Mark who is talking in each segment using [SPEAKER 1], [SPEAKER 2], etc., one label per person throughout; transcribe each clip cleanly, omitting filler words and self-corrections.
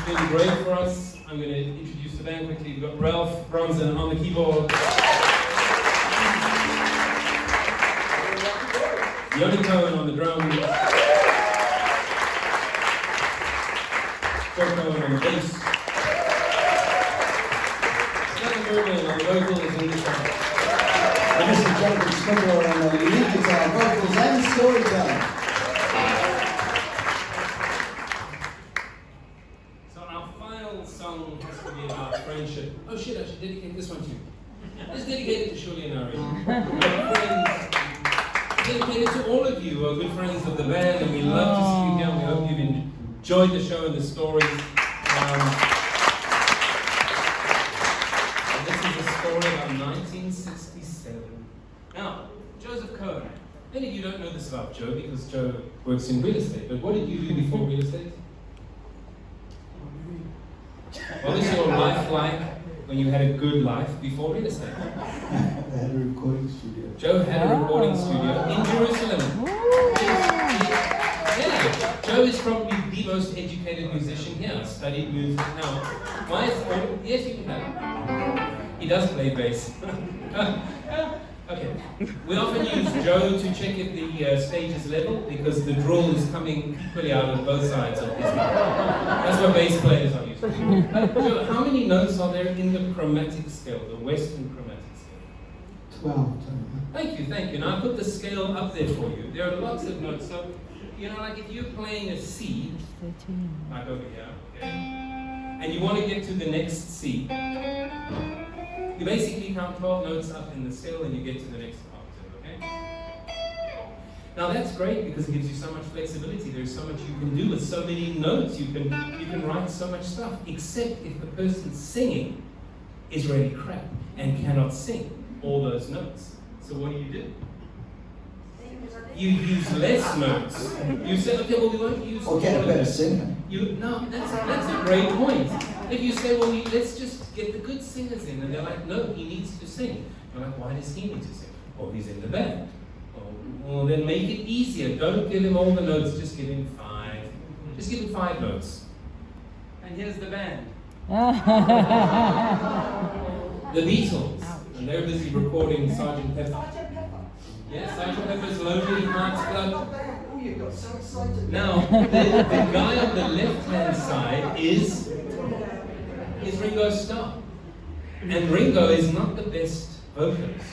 [SPEAKER 1] been great for us. I'm going to introduce the band quickly. We've got Ralph Bronson on the keyboard. Yoni Cohen on the drums. Joe Cohen on the bass. Stephen Merville on the vocals and guitar.
[SPEAKER 2] And this is Jonathan Smuggler on the lead guitar, vocals and storytelling.
[SPEAKER 1] So our final song has to be about friendship. Oh shit, I should dedicate this one to you. It's dedicated to Shirley and Ari. Dedicated to all of you who are good friends of the band, and we love to see you again. We hope you've enjoyed the show and the stories. And this is a story about 1967. Now, Joseph Cohen. Many of you don't know this about Joe because Joe works in real estate. But what did you do before real estate? What was your life like when you had a good life before real estate?
[SPEAKER 2] I had a recording studio.
[SPEAKER 1] Joe had a recording studio in Jerusalem. Yeah, Joe is probably the most educated musician here. Studied music. Now, yes, you can have it. He does play bass. Okay. We often use Joe to check if the stage is level because the drool is coming equally out of both sides of his mouth. That's what bass players are used to. Joe, how many notes are there in the chromatic scale, the Western chromatic scale?
[SPEAKER 2] 12.
[SPEAKER 1] Thank you. Now I put the scale up there for you. There are lots of notes. So, like if you're playing a C, like over here, okay, and you want to get to the next C, you basically count 12 notes up in the scale and you get to the next octave, okay? Now that's great because it gives you so much flexibility. There's so much you can do with so many notes. You can write so much stuff, except if the person singing is really crap and cannot sing all those notes. So what do? You use less notes. You say, okay, well we won't use
[SPEAKER 2] Or get a better singer.
[SPEAKER 1] No, that's a great point. If you say, well, let's just get the good singers in, and they're like, no, he needs to sing. You're like, why does he need to sing? Oh, he's in the band. Oh, well, then make it easier. Don't give him all the notes, just give him 5. Just give him 5 notes. And here's the band. The Beatles. And they're busy recording Sgt. Pepper. Yeah, Sgt. Pepper's Lonely Hearts Club.
[SPEAKER 2] You got so excited.
[SPEAKER 1] Now, the guy on the left-hand side is Ringo Starr. And Ringo is not the best vocalist.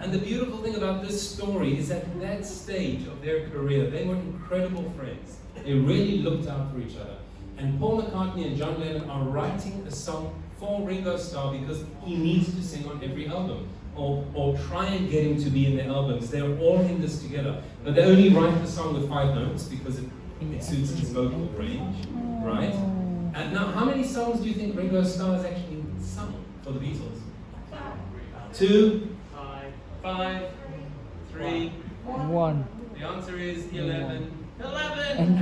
[SPEAKER 1] And the beautiful thing about this story is that at that stage of their career, they were incredible friends. They really looked out for each other. And Paul McCartney and John Lennon are writing a song for Ringo Starr because he needs to sing on every album. Or try and get him to be in their albums. They're all in this together. But they only write the song with 5 notes because it suits his vocal range, right? And now, how many songs do you think Ringo Starr has actually sung for the Beatles? 2, 5, 3,
[SPEAKER 3] 1.
[SPEAKER 1] The answer is 11. 11!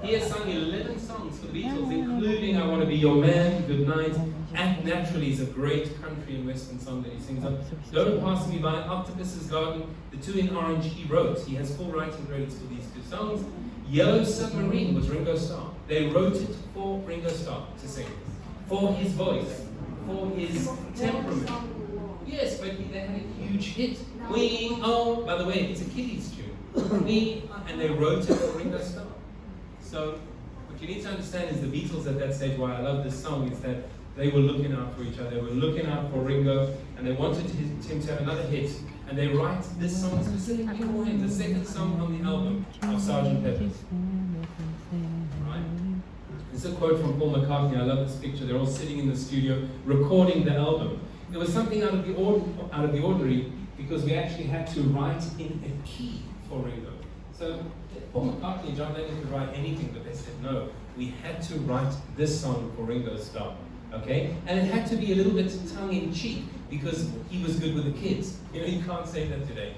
[SPEAKER 1] He has sung 11 songs for the Beatles, including I Want to Be Your Man, Good Night, Act Naturally is a great country and western song that he sings on. Don't Pass Me By, Octopus's Garden, The Two in Orange he wrote. He has full writing credits for these 2 songs. Yellow Submarine was Ringo Starr. They wrote it for Ringo Starr to sing. For his voice, for his temperament. Yes, but they had a huge hit. By the way, it's a kiddies tune. And they wrote it for Ringo Starr. So, what you need to understand is the Beatles at that stage, why I love this song, is that they were looking out for each other. They were looking out for Ringo, and they wanted him to have another hit. And they write this song specifically for him, the second song on the album of Sgt. Pepper's. Right? This is a quote from Paul McCartney. I love this picture. They're all sitting in the studio recording the album. It was something out of the ordinary because we actually had to write in a key for Ringo. So Paul McCartney and John Lennon could write anything, but they said no. We had to write this song for Ringo Starr. Okay? And it had to be a little bit tongue-in-cheek because he was good with the kids. You can't say that today.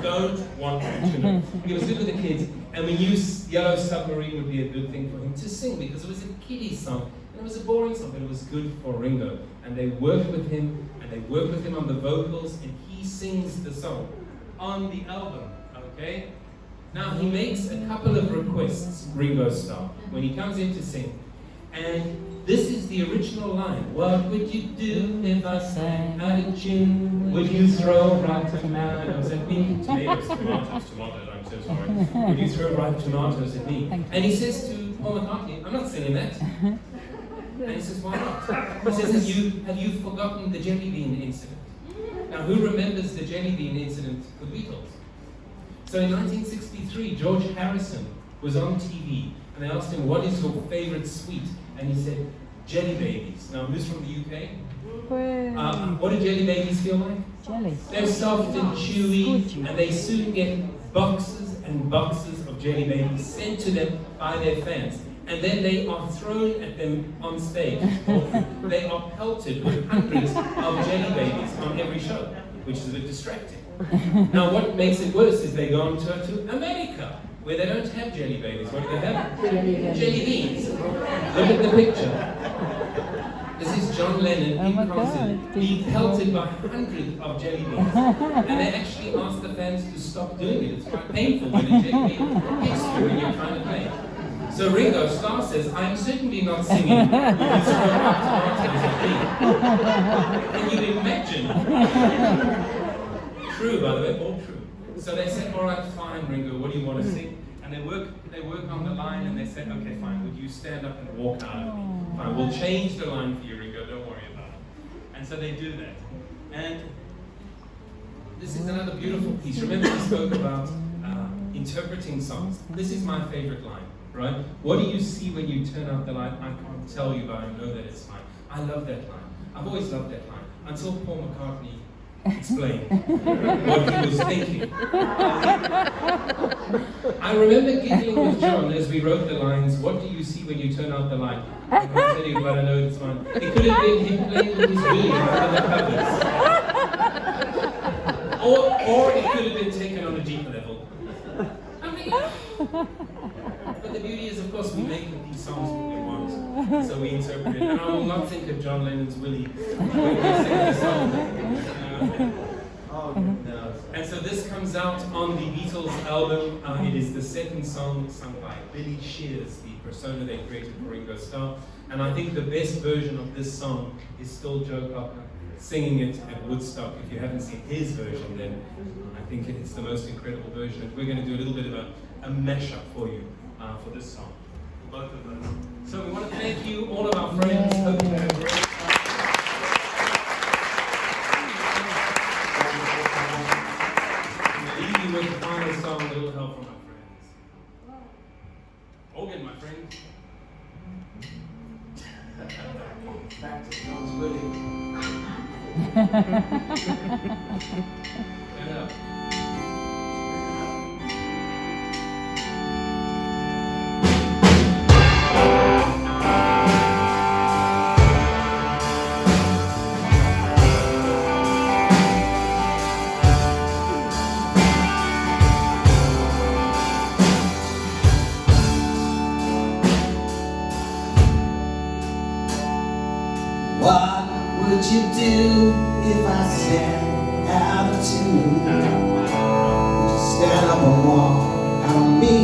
[SPEAKER 1] Don't want to know. He was good with the kids, and we knew Yellow Submarine would be a good thing for him to sing because it was a kiddie song, and it was a boring song, but it was good for Ringo. And they worked with him, and they worked with him on the vocals, and he sings the song on the album. Okay? Now he makes a couple of requests, Ringo Starr, when he comes in to sing. And this is the original line. What would you do if I sang out of tune? Would you throw ripe tomatoes at me? Tomatoes, I'm so sorry. Would you throw ripe tomatoes at me? And he says to Paul McCartney, I'm not singing that. And he says, why not? He says, have you forgotten the jelly bean incident? Now, who remembers the jelly bean incident with Beatles? So in 1963, George Harrison was on TV, and they asked him, what is your favorite sweet? And he said, jelly babies. Now, who's from the UK? What do jelly babies feel like?
[SPEAKER 3] Jelly.
[SPEAKER 1] They're soft and chewy, and they soon get boxes and boxes of jelly babies sent to them by their fans. And then they are thrown at them on stage. They are pelted with hundreds of jelly babies on every show, which is a bit distracting. Now, what makes it worse is they go on tour to America, where they don't have jelly babies. What do they have? Jelly beans. Look at the picture. This is John Lennon in concert, being pelted by hundreds of jelly beans. And they actually asked the fans to stop doing it. It's quite painful when a jelly bean hits you when you're trying to play. So Ringo Starr says, I am certainly not singing with these Can you imagine? True, by the way, all true. So they said, all right, fine, Ringo, what do you want to sing? And they work on the line, and they said, okay, fine, would you stand up and walk out of me? Fine, we'll change the line for you, Ringo, don't worry about it. And so they do that. And this is another beautiful piece. Remember we spoke about interpreting songs. This is my favorite line. Right? What do you see when you turn out the light? I can't tell you, but I know that it's mine. I love that line. I've always loved that line. Until Paul McCartney explained what he was thinking. I remember giggling with John as we wrote the lines, what do you see when you turn out the light? I can't tell you, but I know it's mine. It could have been him playing with his willy under the covers. Or it could have been taken on a deeper level. I mean, but the beauty is, of course, we make these songs what we want, so we interpret it. And I will not think of John Lennon's Willie when we sing the song. No. And so this comes out on the Beatles album. It is the second song sung by Billy Shears, the persona they created for Ringo Starr. And I think the best version of this song is still Joe Cocker singing it at Woodstock. If you haven't seen his version, then I think it's the most incredible version. And we're going to do a little bit of a mashup for you for this song, both of those. So we want to thank you, all of our friends. Hope you had a great time. I'm going to leave you with the final song, A Little Help from My Friends. Organ, my friend. Back to John's Willie. Turn it up.
[SPEAKER 2] What would you do if I sang out of tune? Would you stand up and walk out on me?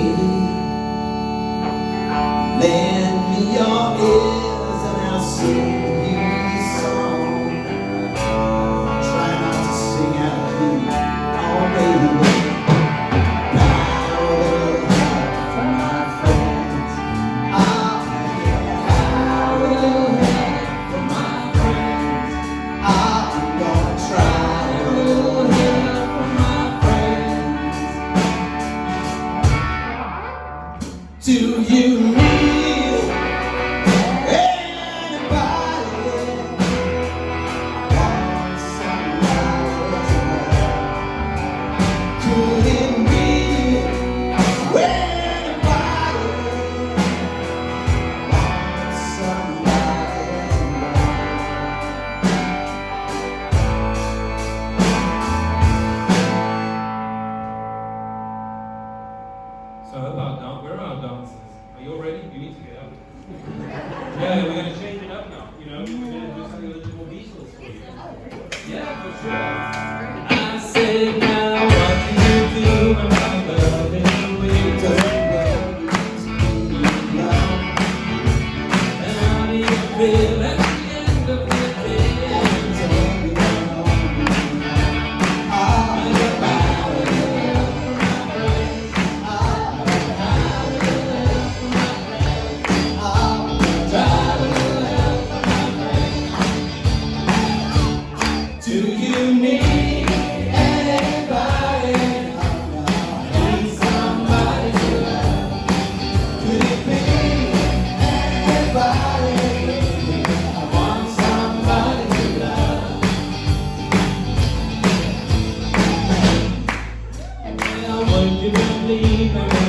[SPEAKER 2] Lend me your ears and I'll sing you this song. Try not to sing out of key, oh baby. Do you need anybody? Want somebody to love? Could it be anybody? Want somebody to
[SPEAKER 1] So where are our dancers? Are you all ready? You need to get up. Yeah, we're going to change it up now. You know, we're going to do something a little bit more Beatles for you. Yeah, for sure. I said, now what do you do when my love is away?
[SPEAKER 2] sleep.